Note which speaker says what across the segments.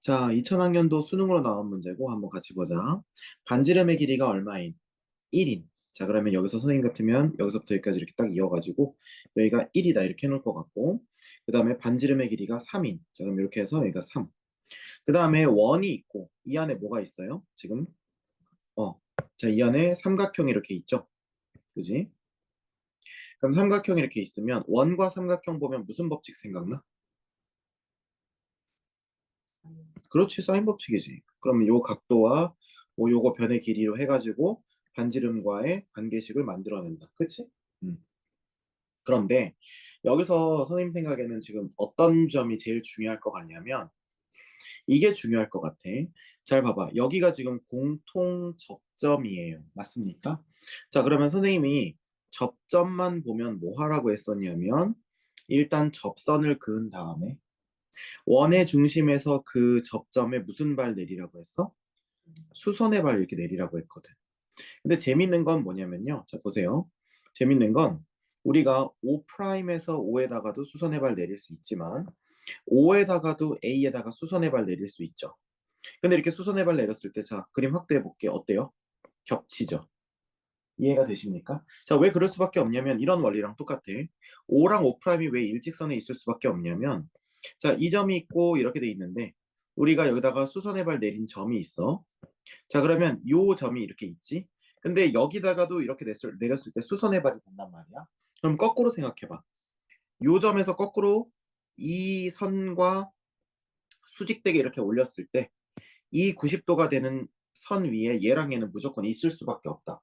Speaker 1: 자, 2000학년도 수능으로 나온 문제고 한번 같이 보자. 반지름의 길이가 얼마인? 1인. 자, 그러면 여기서 선생님 같으면 여기서부터 여기까지 이렇게 딱 이어가지고 여기가 1이다 이렇게 해놓을 것 같고, 그 다음에 반지름의 길이가 3인. 자, 그럼 이렇게 해서 여기가 3. 그 다음에 원이 있고 이 안에 뭐가 있어요? 지금 어, 자, 이 안에 삼각형이 이렇게 있죠? 그지? 그럼 삼각형이 이렇게 있으면 원과 삼각형 보면 무슨 법칙 생각나? 그렇지, 사인 법칙이지. 그러면 요 각도와 요거 변의 길이로 해가지고 반지름과의 관계식을 만들어낸다. 그치? 음. 그런데 여기서 선생님 생각에는 지금 어떤 점이 제일 중요할 것 같냐면 이게 중요할 것 같아. 잘 봐봐. 여기가 지금 공통 접점이에요. 맞습니까? 자, 그러면 선생님이 접점만 보면 뭐 하라고 했었냐면 일단 접선을 그은 다음에 원의 중심에서 그 접점에 무슨 발 내리라고 했어? 수선의 발 이렇게 내리라고 했거든. 근데 재밌는 건 뭐냐면요. 자, 보세요. 재밌는 건 우리가 O'에서 O에다가도 수선의 발 내릴 수 있지만 O에다가도 A에다가 수선의 발 내릴 수 있죠. 근데 이렇게 수선의 발 내렸을 때 자, 그림 확대해 볼게. 어때요? 겹치죠. 이해가 되십니까? 자, 왜 그럴 수밖에 없냐면 이런 원리랑 똑같아. O랑 O'이 왜 일직선에 있을 수밖에 없냐면 자, 이 점이 있고 이렇게 돼 있는데 우리가 여기다가 수선의 발 내린 점이 있어. 자, 그러면 요 점이 이렇게 있지? 근데 여기다가도 이렇게 내렸을 때 수선의 발이 된단 말이야. 그럼 거꾸로 생각해봐. 요 점에서 거꾸로 이 선과 수직되게 이렇게 올렸을 때 이 90도가 되는 선 위에 얘랑 얘는 무조건 있을 수밖에 없다.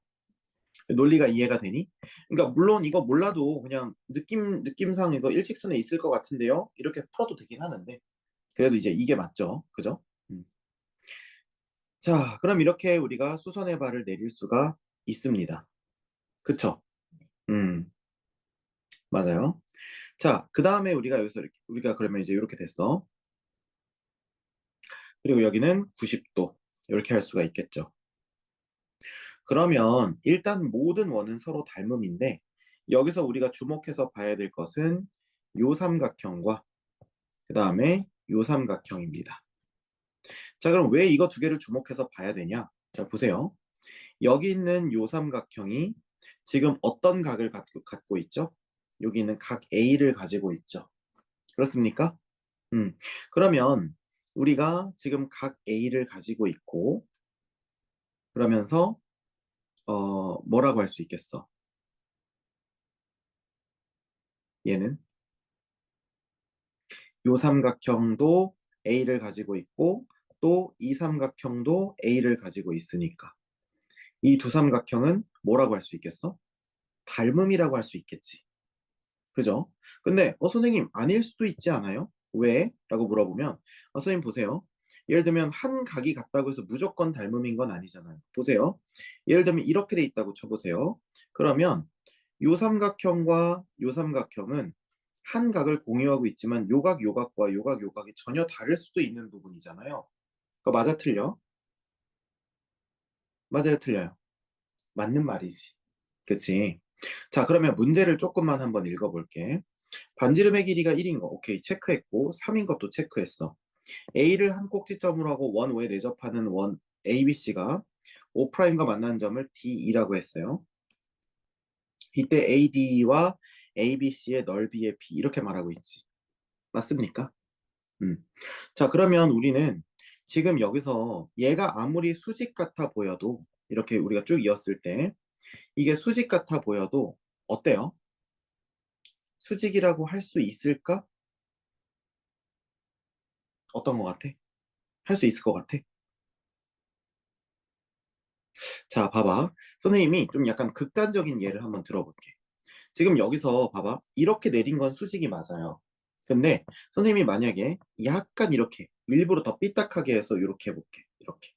Speaker 1: 논리가 이해가 되니? 그러니까 물론 이거 몰라도 그냥 느낌상 이거 일직선에 있을 것 같은데요? 이렇게 풀어도 되긴 하는데 그래도 이제 이게 맞죠. 그죠? 음. 자, 그럼 이렇게 우리가 수선의 발을 내릴 수가 있습니다. 그쵸? 음, 맞아요. 자, 그 다음에 우리가 여기서 우리가 그러면 이제 이렇게 됐어. 그리고 여기는 90도. 이렇게 할 수가 있겠죠. 그러면 일단 모든 원은 서로 닮음인데, 여기서 우리가 주목해서 봐야 될 것은 요 삼각형과 그 다음에 요 삼각형입니다. 자, 그럼 왜 이거 두 개를 주목해서 봐야 되냐? 자, 보세요. 여기 있는 요 삼각형이 지금 어떤 각을 갖고 있죠? 여기 있는 각 A를 가지고 있죠. 그렇습니까? 음, 그러면 우리가 지금 각 A를 가지고 있고, 그러면서, 뭐라고 할 수 있겠어? 얘는 요 삼각형도 A를 가지고 있고, 또 이 삼각형도 A를 가지고 있으니까. 이 두 삼각형은 뭐라고 할 수 있겠어? 닮음이라고 할 수 있겠지. 그죠? 근데 선생님 아닐 수도 있지 않아요? 왜? 라고 물어보면 선생님 보세요. 예를 들면 한 각이 같다고 해서 무조건 닮음인 건 아니잖아요. 보세요. 예를 들면 이렇게 돼 있다고 쳐보세요. 그러면 요 삼각형과 요 삼각형은 한 각을 공유하고 있지만 요각 요각과 요각 요각이 전혀 다를 수도 있는 부분이잖아요. 그거 맞아 틀려? 맞아요 틀려요? 맞는 말이지. 그치? 자, 그러면 문제를 조금만 한번 읽어볼게. 반지름의 길이가 1인 거, 오케이, 체크했고, 3인 것도 체크했어. A를 한 꼭지점으로 하고 원 O에 내접하는 원 ABC가 O'과 만나는 점을 D2라고 했어요. 이때 AD와 ABC의 넓이의 B, 이렇게 말하고 있지. 맞습니까? 음. 자, 그러면 우리는 지금 여기서 얘가 아무리 수직 같아 보여도, 이렇게 우리가 쭉 이었을 때, 이게 수직 같아 보여도, 어때요? 수직이라고 할 수 있을까? 어떤 것 같아? 할 수 있을 것 같아? 자, 봐봐. 선생님이 좀 약간 극단적인 예를 한번 들어볼게. 지금 여기서 봐봐. 이렇게 내린 건 수직이 맞아요. 근데 선생님이 만약에 약간 이렇게 일부러 더 삐딱하게 해서 이렇게 해볼게. 이렇게.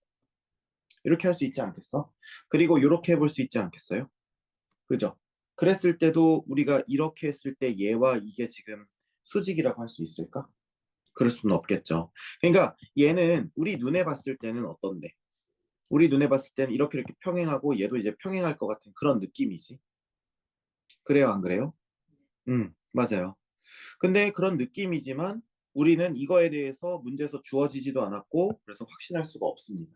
Speaker 1: 이렇게 할 수 있지 않겠어? 그리고 이렇게 해볼 수 있지 않겠어요? 그죠? 그랬을 때도 우리가 이렇게 했을 때 얘와 이게 지금 수직이라고 할 수 있을까? 그럴 수는 없겠죠. 그러니까 얘는 우리 눈에 봤을 때는 어떤데? 우리 눈에 봤을 때는 이렇게 평행하고 얘도 이제 평행할 것 같은 그런 느낌이지. 그래요, 안 그래요? 맞아요. 근데 그런 느낌이지만 우리는 이거에 대해서 문제에서 주어지지도 않았고 그래서 확신할 수가 없습니다.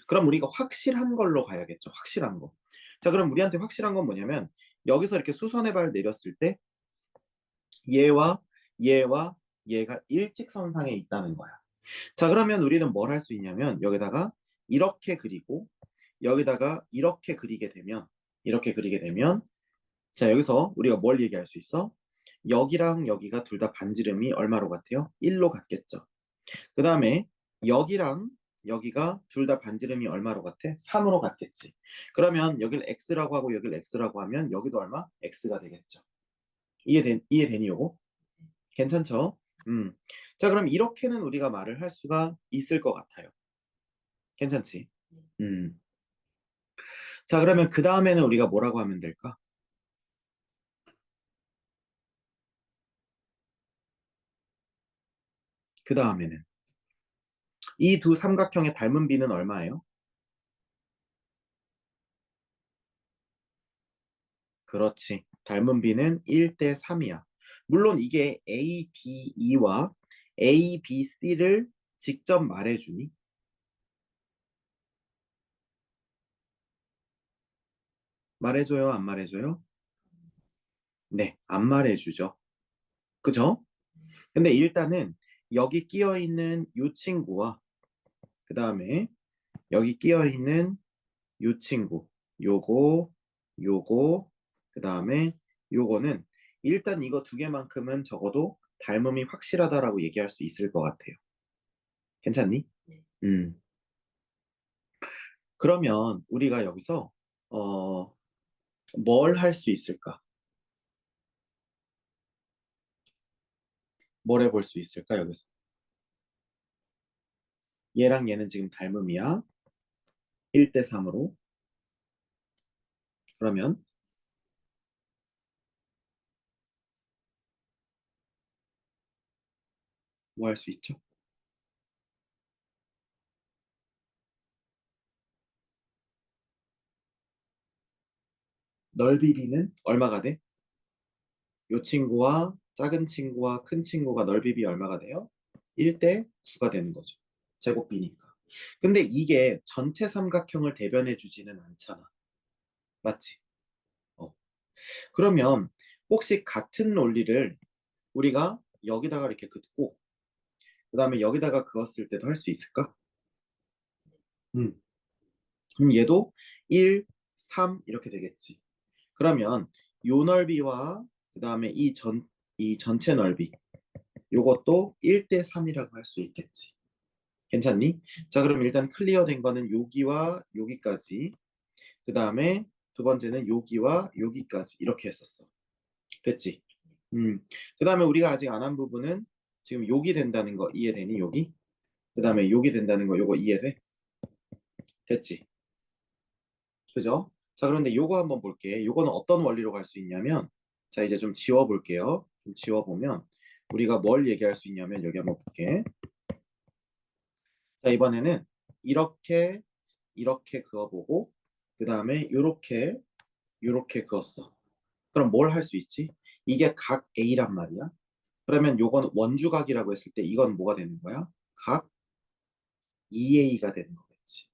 Speaker 1: 그럼 우리가 확실한 걸로 가야겠죠. 확실한 거. 자, 그럼 우리한테 확실한 건 뭐냐면 여기서 이렇게 수선의 발 내렸을 때 얘와 얘와 얘가 일직선상에 있다는 거야. 자, 그러면 우리는 뭘 할 수 있냐면 여기다가 이렇게 그리고 여기다가 이렇게 그리게 되면 자, 여기서 우리가 뭘 얘기할 수 있어? 여기랑 여기가 둘 다 반지름이 얼마로 같아요? 1로 같겠죠. 그 다음에 여기랑 여기가 둘 다 반지름이 얼마로 같아? 3으로 같겠지. 그러면 여기를 x라고 하고 여기를 x라고 하면 여기도 얼마? x가 되겠죠. 이해되니 요거? 괜찮죠? 음. 자, 그럼 이렇게는 우리가 말을 할 수가 있을 것 같아요. 괜찮지? 음. 자, 그러면 그 다음에는 우리가 뭐라고 하면 될까? 그 다음에는 이 두 삼각형의 닮은 비는 얼마예요? 그렇지. 닮은 비는 1대 3이야. 물론 이게 A, B, E와 A, B, C를 직접 말해주니? 말해줘요, 안 말해줘요? 네, 안 말해주죠. 그죠? 근데 일단은 여기 끼어 있는 이 친구와 그 다음에 여기 끼어 있는 이 친구, 요거, 요거, 그 다음에 요거는 일단 이거 두 개만큼은 적어도 닮음이 확실하다라고 얘기할 수 있을 것 같아요. 괜찮니? 음. 그러면 우리가 여기서 어, 뭘 할 수 있을까? 뭘 해볼 수 있을까, 여기서? 얘랑 얘는 지금 닮음이야. 1대 3으로. 그러면 뭐 할 수 있죠? 넓이 b는 얼마가 돼? 요 친구와 작은 친구와 큰 친구가 넓이 b 얼마가 돼요? 1대 9가 되는 거죠. 제곱 b니까. 근데 이게 전체 삼각형을 대변해 주지는 않잖아. 맞지? 어. 그러면 혹시 같은 논리를 우리가 여기다가 이렇게 긋고 그 다음에 여기다가 그었을 때도 할 수 있을까? 음. 그럼 얘도 1, 3 이렇게 되겠지. 그러면 요 넓이와 그 다음에 이 전체 넓이 요것도 1대 3이라고 할 수 있겠지. 괜찮니? 자, 그럼 일단 클리어 된 거는 여기와 여기까지. 그 다음에 두 번째는 여기와 여기까지 이렇게 했었어. 됐지? 그 다음에 우리가 아직 안 한 부분은 지금 여기 된다는 거 이해되니? 여기? 그 다음에 여기 된다는 거 요거 이해돼? 됐지? 그죠? 자, 그런데 요거 한번 볼게. 요거는 어떤 원리로 갈 수 있냐면, 자, 이제 좀 지워볼게요. 좀 지워보면, 우리가 뭘 얘기할 수 있냐면, 여기 한번 볼게. 자, 이번에는 이렇게, 이렇게 그어보고, 그 다음에 요렇게, 요렇게 그었어. 그럼 뭘 할 수 있지? 이게 각 A란 말이야. 그러면 요건 원주각이라고 했을 때 이건 뭐가 되는 거야? 각 2A가 되는 거겠지.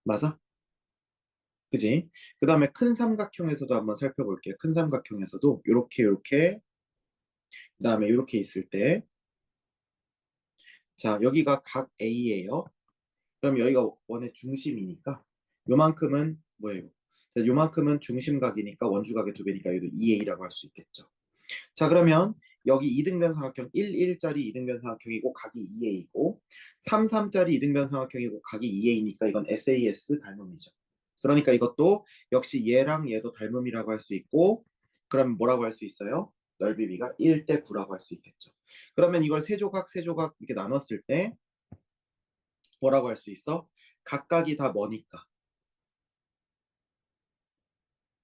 Speaker 1: 맞아? 그지? 그 다음에 큰 삼각형에서도 한번 살펴볼게요. 큰 삼각형에서도 요렇게 그 다음에 이렇게 있을 때, 자, 여기가 각 A예요. 그럼 여기가 원의 중심이니까 요만큼은 뭐예요? 자, 요만큼은 중심각이니까 원주각의 두 배니까 여기도 2A라고 할 수 있겠죠. 자, 그러면 여기 이등변 삼각형 1, 1짜리 이등변 삼각형이고 각이 2A이고 3, 3짜리 이등변 삼각형이고 각이 2A니까 이건 SAS 닮음이죠. 그러니까 이것도 역시 얘랑 얘도 닮음이라고 할 수 있고 그럼 뭐라고 할 수 있어요? 넓이 B가 1대 9라고 할 수 있겠죠. 그러면 이걸 세 조각 이렇게 나눴을 때 뭐라고 할 수 있어? 각각이 다 뭐니까?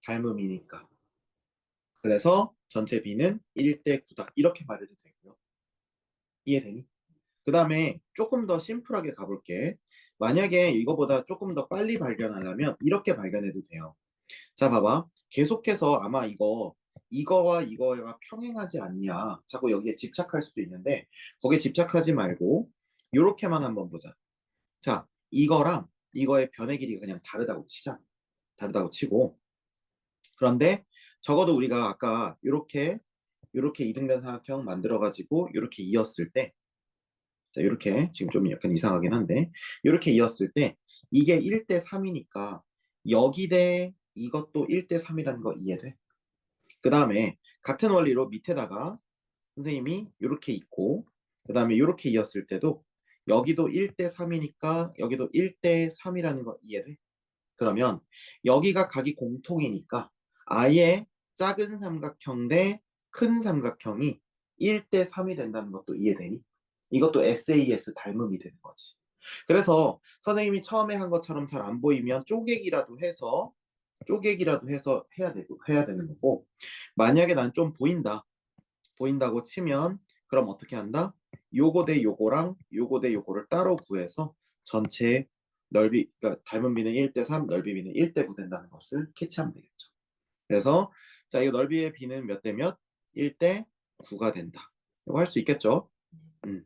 Speaker 1: 닮음이니까. 그래서 전체 B는 1대 9다. 이렇게 말해도 되고요. 이해되니? 그 다음에 조금 더 심플하게 가볼게. 만약에 이거보다 조금 더 빨리 발견하려면 이렇게 발견해도 돼요. 자, 봐봐. 계속해서 아마 이거 이거와 이거가 평행하지 않냐. 자꾸 여기에 집착할 수도 있는데 거기에 집착하지 말고 요렇게만 한번 보자. 자, 이거랑 이거의 변의 길이가 그냥 다르다고 치자. 다르다고 치고 그런데 적어도 우리가 아까 요렇게 이등변 삼각형 만들어 가지고 요렇게 이었을 때 자, 요렇게 지금 좀 약간 이상하긴 한데 요렇게 이었을 때 이게 1대 3이니까 여기 대 이것도 1대 3이라는 거 이해돼? 그 다음에 같은 원리로 밑에다가 선생님이 이렇게 있고 그 다음에 이렇게 이었을 때도 여기도 1대 3이니까 여기도 1대 3이라는 거 이해돼? 그러면 여기가 각이 공통이니까 아예 작은 삼각형 대 큰 삼각형이 1대 3이 된다는 것도 이해되니? 이것도 SAS 닮음이 되는 거지. 그래서 선생님이 처음에 한 것처럼 잘 안 보이면 쪼개기라도 해서 해야 되는 거고 만약에 난 좀 보인다고 치면 그럼 어떻게 한다? 요거 대 요거랑 요거 대 요거를 따로 구해서 전체 넓이 그러니까 닮은 비는 1대 3, 넓이 비는 1대 9 된다는 것을 캐치하면 되겠죠. 그래서 자, 이거 넓이의 비는 몇 대 몇? 1대 9가 된다. 이거 할 수 있겠죠? 음.